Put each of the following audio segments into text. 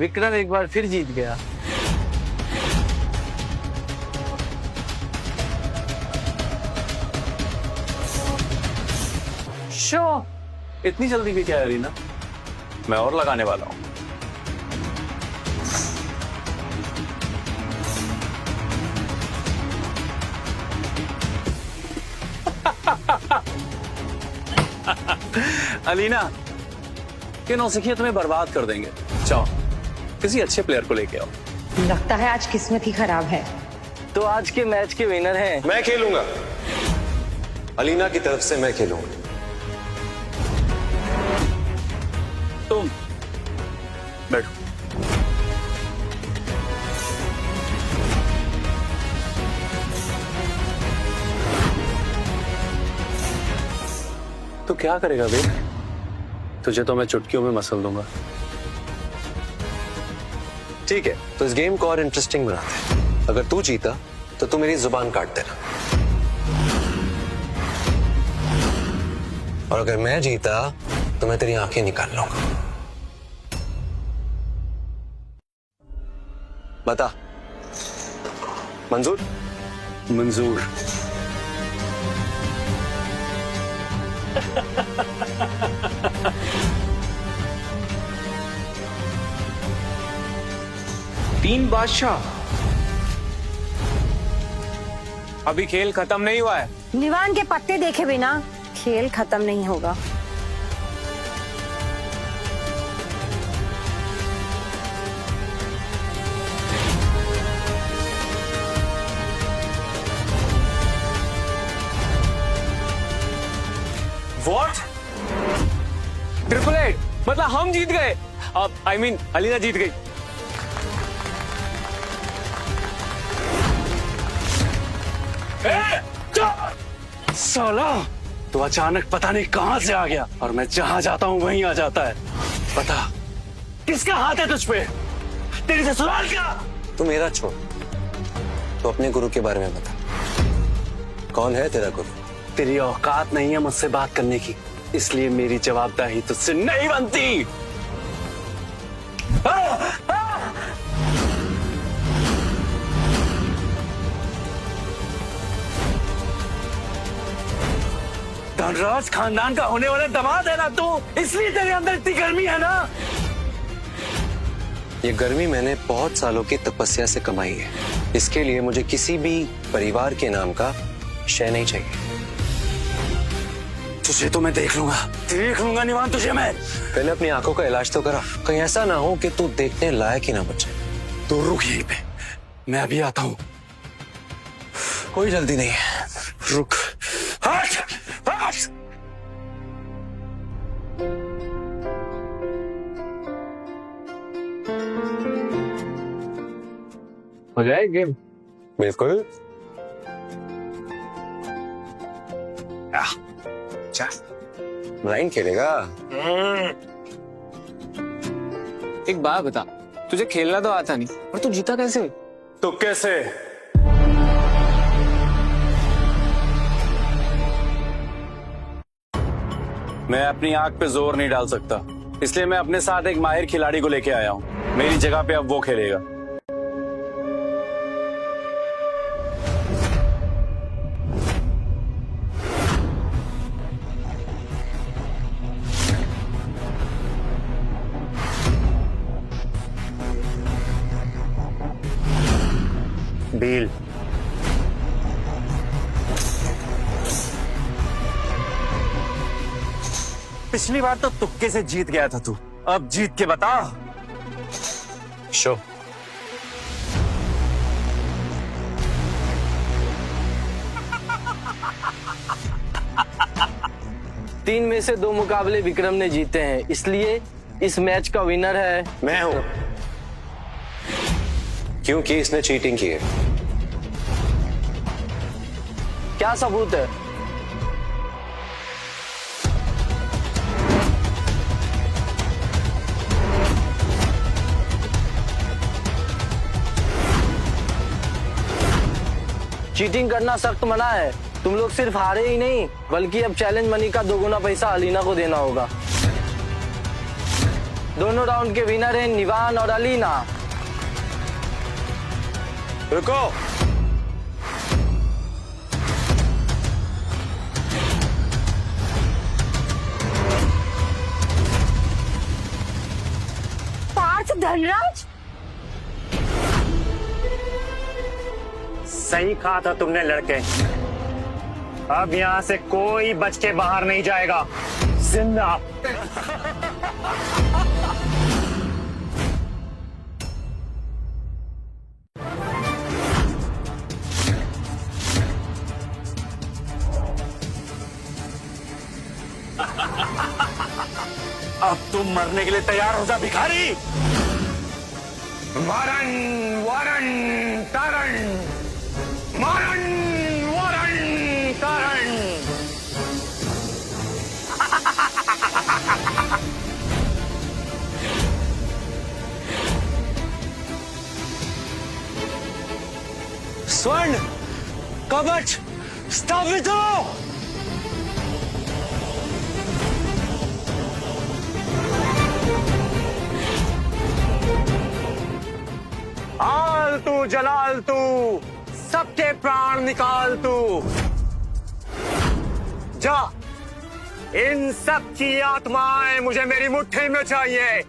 विक्रम एक बार फिर जीत गया। शो, इतनी जल्दी भी क्या है रीना? मैं और लगाने वाला हूं। अलीना, के नौसिखिया तुम्हें बर्बाद कर देंगे। जाओ किसी अच्छे प्लेयर को लेके आओ। लगता है आज किस्मत ही खराब है। तो आज के मैच के विनर हैं। मैं खेलूंगा, अलीना की तरफ से मैं खेलूंगा। तुम बैठो। तो क्या करेगा विक? तुझे तो मैं चुटकियों में मसल दूंगा। ठीक है, तो इस गेम को और इंटरेस्टिंग बनाते हैं। अगर तू जीता तो तू मेरी जुबान काट देना, और अगर मैं जीता तो मैं तेरी आंखें निकाल लूंगा। बता, मंजूर? मंजूर। तीन बादशाह, अभी खेल खत्म नहीं हुआ है। निवान के पत्ते देखे बिना खेल खत्म नहीं होगा। What? ट्रिपल एट, मतलब हम जीत गए। अब आई मीन अलीना जीत गई। साला, तो अचानक पता नहीं कहां से आ गया, और मैं जहां जाता हूं वहीं आ जाता है। बता, किसका हाथ है तुझ पे? तेरी ससुराल का? तू मेरा छोड़, तो अपने गुरु के बारे में बता। कौन है तेरा गुरु? तेरी औकात नहीं है मुझसे बात करने की, इसलिए मेरी जवाबदेही तुझसे नहीं बनती। धनराज खानदान का होने वाला दामाद है ना तू, इसलिए तेरे अंदर इतनी गर्मी है ना। ये गर्मी मैंने बहुत सालों की तपस्या से कमाई है। इसके लिए मुझे किसी भी परिवार के नाम का शय नहीं चाहिए। तुझे तो मैं देख लूंगा निवान तुझे मैं। पहले अपनी आंखों का इलाज तो करा, कहीं ऐसा ना हो कि तू देखने लायक ही ना बचे। तो रुक यहीं पे, मैं अभी आता हूं। कोई जल्दी नहीं है, रुक। हट, हट। हो जाए गेम? बिल्कुल। ब्लाइंड खेलेगा? एक बात बता, तुझे खेलना तो आता नहीं, और तू जीता कैसे? तो कैसे? मैं अपनी आंख पे जोर नहीं डाल सकता, इसलिए मैं अपने साथ एक माहिर खिलाड़ी को लेके आया हूं। मेरी जगह पे अब वो खेलेगा। डील। पिछली बार तो तुक्के से जीत गया था तू, अब जीत के बता। शो। तीन में से दो मुकाबले विक्रम ने जीते हैं, इसलिए इस मैच का विनर है मैं हूं, क्योंकि इसने चीटिंग की है। क्या सबूत है? चीटिंग करना सख्त मना है। तुम लोग सिर्फ हारे ही नहीं, बल्कि अब चैलेंज मनी का 2 गुना पैसा अलीना को देना होगा। दोनों राउंड के विनर हैं निवान और अलीना। रुको। पार्थ धनराज, सही कहा था तुमने लड़के। अब यहाँ से कोई बच के बाहर नहीं जाएगा जिंदा। अब तुम मरने के लिए तैयार हो जा भिखारी। वारन वारन तारन, मारन वारन तारन। स्वर्ण कवच स्थापित हो। आल तू जलाल तू, सबके प्राण निकाल तू। जा, इन सब की आत्माएं मुझे मेरी मुट्ठी में चाहिए।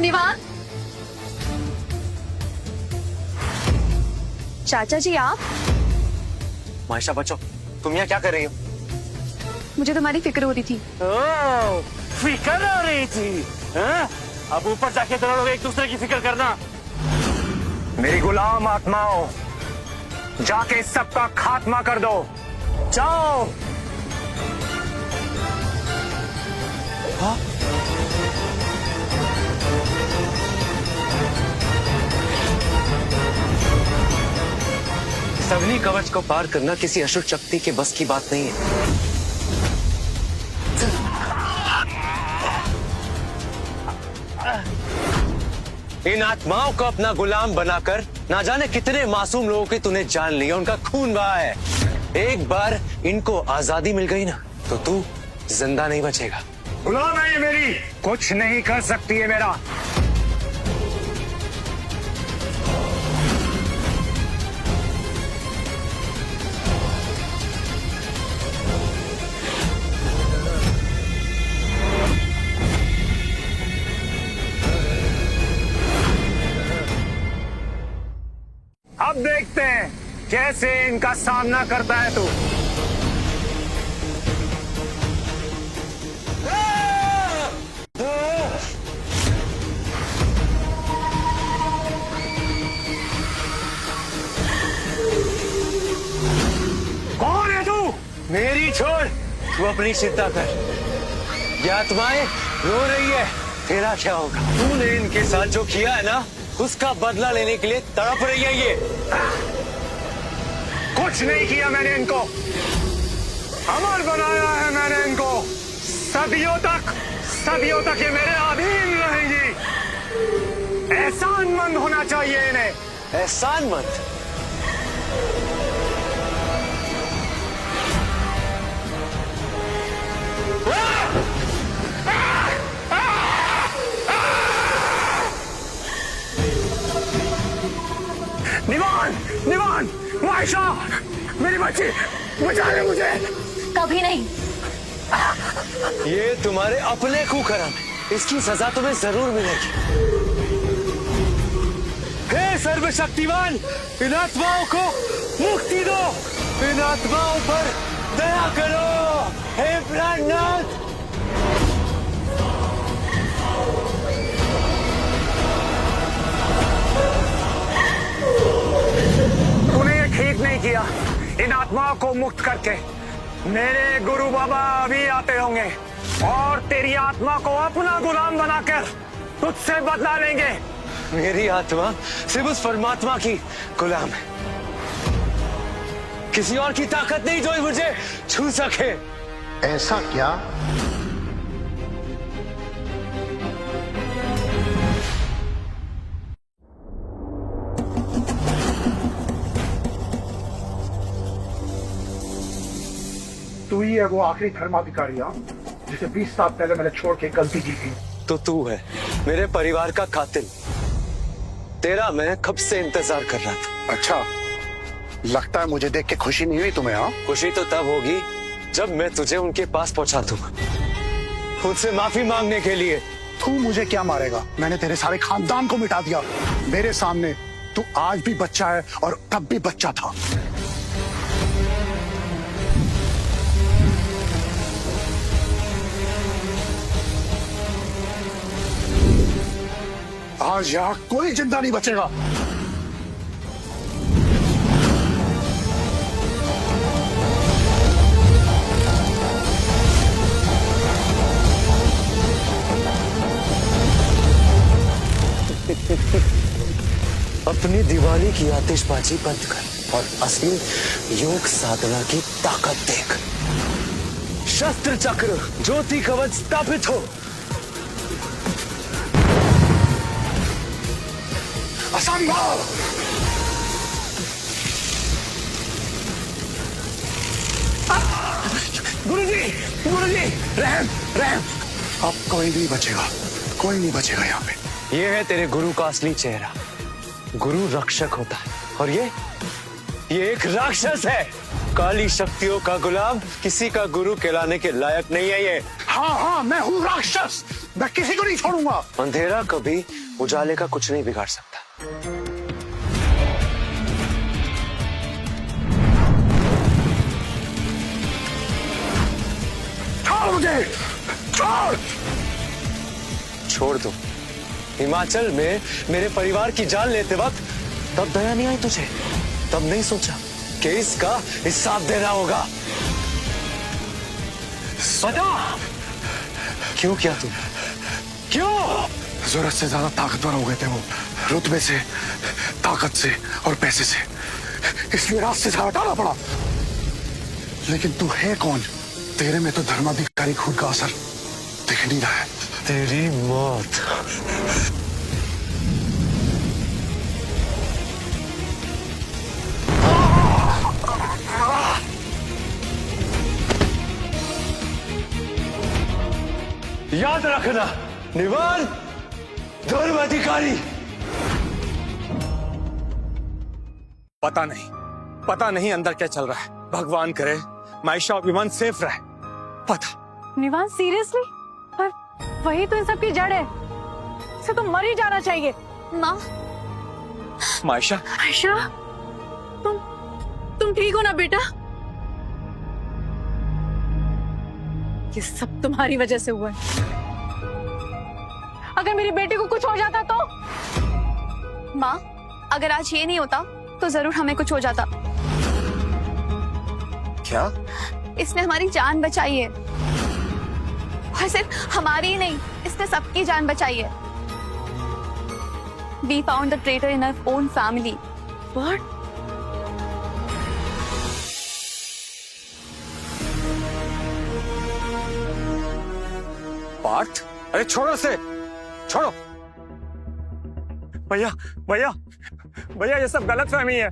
निवान, चाचा जी आप, मायशा बच्चों, तुम यहाँ क्या कर रही हो? मुझे तुम्हारी फिक्र हो रही थी। ओह, फिक्र हो रही थी हाँ? अब ऊपर जाके दोनों लोग एक दूसरे की फिक्र करना। मेरी गुलाम आत्माओं, जाके सबका खात्मा कर दो। जाओ। सवनी कवच को पार करना किसी अशुभ शक्ति के बस की बात नहीं है। इन आत्माओं को अपना गुलाम बनाकर ना जाने कितने मासूम लोगों की तूने जान ली, उनका खून बहा है। एक बार इनको आजादी मिल गई ना तो तू जिंदा नहीं बचेगा। गुलाम है ये मेरी, कुछ नहीं कर सकती है मेरा। अब देखते हैं कैसे इनका सामना करता है तू। कौन है तू? मेरी छोड़, तू अपनी चिंता कर। ये आत्माएं रो रही है, तेरा क्या होगा? तूने इनके साथ जो किया है ना, उसका बदला लेने के लिए तड़प रही है ये। कुछ नहीं किया मैंने इनको, अमर बनाया है मैंने इनको। सदियों तक ये मेरे अधीन रहेंगी। एहसानमंद होना चाहिए इन्हें। एहसानमंद? निवान, मायशा, मेरी बच्ची, बचा ले मुझे। कभी नहीं। ये तुम्हारे अपने कुकर्म है, इसकी सजा तुम्हें जरूर मिलेगी। हे सर्वशक्तिमान, इन आत्माओं को मुक्ति दो, इन आत्माओं पर दया करो। हे प्राणनाथ, तूने ये ठीक नहीं किया। इन आत्माओं को मुक्त करके मेरे गुरु बाबा अभी आते होंगे और तेरी आत्मा को अपना गुलाम बनाकर तुझसे बदला लेंगे। मेरी आत्मा सिर्फ उस परमात्मा की गुलाम है, किसी और की ताकत नहीं जो मुझे छू सके। ऐसा क्या? ही है वो आखिरी धर्माधिकारी, हाँ, जिसे 20 साल पहले मैंने छोड़ के गलती की थी। तो तू है मेरे परिवार का कातिल। तेरा मैं कब से इंतजार कर रहा था। अच्छा, लगता है मुझे देख के खुशी नहीं हुई तुम्हें, हाँ? खुशी तो तब होगी जब मैं तुझे उनके पास पहुंचा दूंगा, उनसे माफी मांगने के लिए। तू मुझे क्या मारेगा? मैंने तेरे सारे खानदान को मिटा दिया मेरे सामने। तू आज भी बच्चा है और तब भी बच्चा था। आज यहाँ कोई जिंदा नहीं बचेगा। अपनी दिवाली की आतिशबाजी बंद कर और असली योग साधना की ताकत देख। शस्त्र चक्र ज्योति कवच स्थापित हो। असंभव! गुरुजी, गुरुजी, रहम, रहम! अब कोई नहीं बचेगा, कोई नहीं बचेगा यहाँ पे। ये है तेरे गुरु का असली चेहरा। गुरु रक्षक होता है और ये एक राक्षस है। काली शक्तियों का गुलाम, किसी का गुरु कहलाने के लायक नहीं है ये। हाँ हाँ, मैं हूँ राक्षस, मैं किसी को नहीं छोड़ूंगा। अंधेरा कभी उजाले का कुछ नहीं बिगाड़ सकता। छोड़ मुझे, छोड़! छोड़ दो। हिमाचल में मेरे परिवार की जान लेते वक्त तब दया नहीं आई तुझे? तब नहीं सोचा कि इसका हिसाब देना होगा? बता, क्यों किया तू? क्यों? जरूरत से ज्यादा ताकतवर हो गए थे वो, रुतबे से, ताकत से और पैसे से, इसलिए रास्ते से हटाना पड़ा। लेकिन तू है कौन? तेरे में तो धर्माधिकारी खुद का असर दिख नहीं रहा है। तेरी मौत। याद रखना, निवान धर्माधिकारी। पता नहीं अंदर क्या चल रहा है। भगवान करे मायशा और विमान सेफ रहे। पता निवान, सीरियसली? पर वही तो इन सब की जड़ है। इसे तो मर ही जाना चाहिए। माँ, मायशा, आयशा, तुम ठीक हो ना बेटा? ये सब तुम्हारी वजह से हुआ है। अगर मेरी बेटी को कुछ हो जाता तो? माँ, अगर आज ये नहीं होता तो जरूर हमें कुछ हो जाता। क्या? इसने हमारी जान बचाई है, और सिर्फ हमारी ही नहीं, इसने सबकी जान बचाई है। We found the traitor in our own family. What? Partha, अरे छोड़ो से, छोड़ो। भैया भैया भैया, ये सब गलतफहमी है,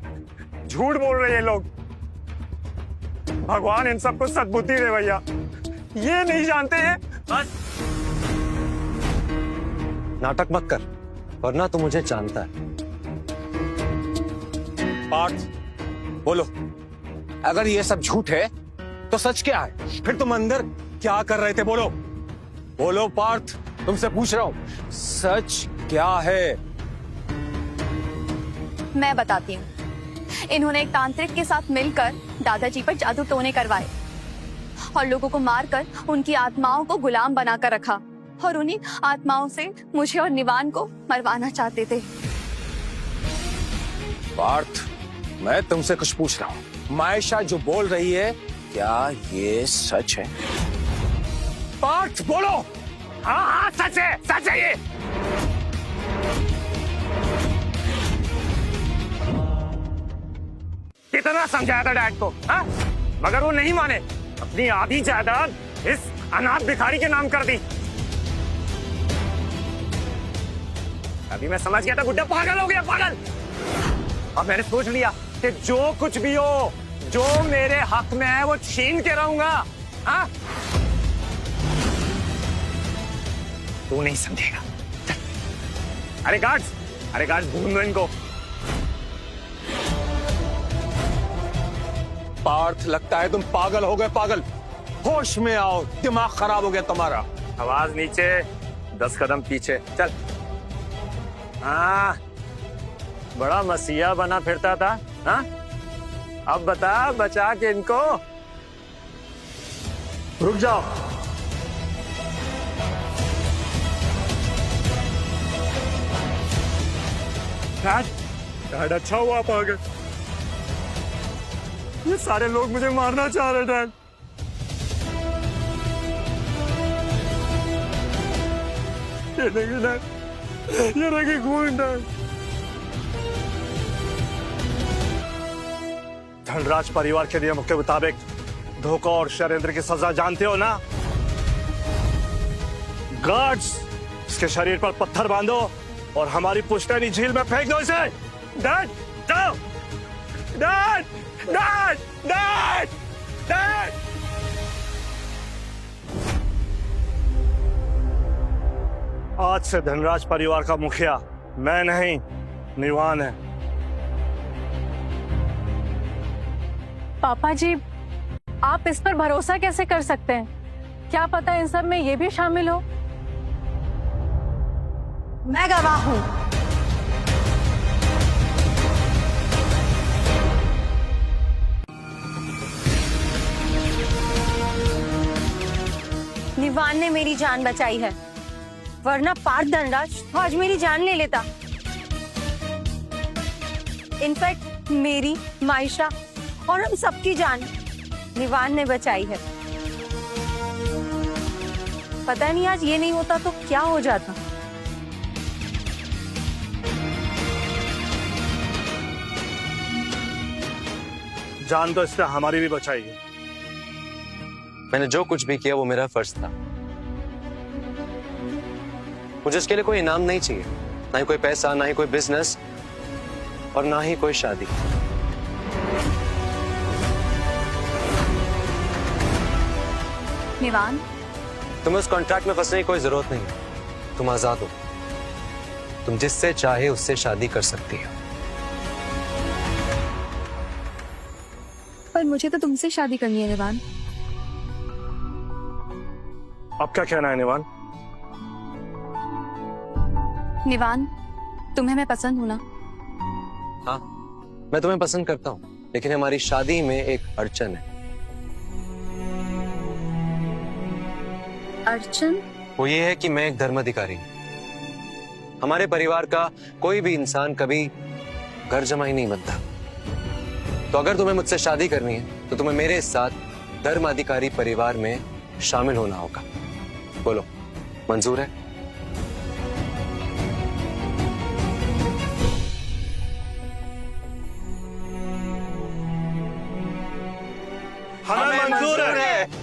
झूठ बोल रहे हैं ये लोग। भगवान इन सबको सद्बुद्धि दे भैया, ये नहीं जानते हैं। नाटक मत कर, वरना तू मुझे जानता है। पार्थ, बोलो, अगर ये सब झूठ है तो सच क्या है? फिर तुम अंदर क्या कर रहे थे? बोलो बोलो पार्थ, तुमसे पूछ रहा हूं, सच क्या है? मैं बताती हूँ। इन्होंने एक तांत्रिक के साथ मिलकर दादाजी पर जादू टोने करवाए और लोगों को मारकर उनकी आत्माओं को गुलाम बनाकर रखा, और उन्हीं आत्माओं से मुझे और निवान को मरवाना चाहते थे। पार्थ, मैं तुमसे कुछ पूछ रहा हूँ। मायशा जो बोल रही है, क्या ये सच है? पार्थ, बोलो। हाँ हाँ, सच है, सच है ये। कितना समझाया था डैड को, हाँ? मगर वो नहीं माने। अपनी आधी जायदाद इस अनाथ भिखारी के नाम कर दी। अभी मैं समझ गया था गुड्डा पागल हो गया, पागल। अब मैंने सोच लिया कि जो कुछ भी हो, जो मेरे हक में है वो छीन के रहूंगा। हाँ? तू नहीं समझेगा। चल। अरे गार्ड्स ढूंढ लो इनको। पार्थ, लगता है तुम पागल हो गए, पागल। होश में आओ, दिमाग खराब हो गया तुम्हारा। आवाज नीचे, 10 कदम पीछे। चल। हाँ, बड़ा मसीहा बना फिरता था। हाँ, अब बता, बचा के इनको। रुक जाओ। डैड, अच्छा हुआ आप आ गए। ये सारे लोग मुझे मारना चाह रहे डैड। ये देखिए डैड, ये देखिए खून डैड। धनराज परिवार के नियमों के मुताबिक धोखा और षड्यंत्र की सजा जानते हो ना? गार्ड्स, इसके शरीर पर पत्थर बांधो और हमारी पुश्तैनी झील में फेंक दो इसे। डैड, जाओ। Dad, dad, dad, dad. आज से धनराज परिवार का मुखिया मैं नहीं, निवान है। पापा जी, आप इस पर भरोसा कैसे कर सकते हैं? क्या पता इन सब में ये भी शामिल हो। मैं गवाह हूं। निवान ने मेरी जान बचाई है, वरना पार्थ धनराज तो आज मेरी जान ले लेता। इनफैक्ट मेरी, मायशा और हम सबकी जान निवान ने बचाई है। पता नहीं आज ये नहीं होता तो क्या हो जाता। जान तो इसने हमारी भी बचाई है। मैंने जो कुछ भी किया वो मेरा फर्ज था। मुझे इसके लिए कोई इनाम नहीं चाहिए, ना ही कोई पैसा, ना ही कोई बिजनेस और ना ही कोई शादी। निवान, तुम्हें उस कॉन्ट्रैक्ट में फंसने की कोई जरूरत नहीं है। तुम आजाद हो, तुम जिससे चाहे उससे शादी कर सकती हो। पर मुझे तो तुमसे शादी करनी है निवान। अब क्या कहना है निवान? निवान, तुम्हें मैं पसंद हूं ना? हाँ, मैं तुम्हें पसंद करता हूँ, लेकिन हमारी शादी में एक अड़चन है। अर्चन? वो ये है कि मैं एक धर्माधिकारी हूँ। हमारे परिवार का कोई भी इंसान कभी घर जमाई नहीं बनता। तो अगर तुम्हें मुझसे शादी करनी है तो तुम्हें मेरे साथ धर्माधिकारी परिवार में शामिल होना होगा। बोलो, मंजूर है? हमें मंजूर है।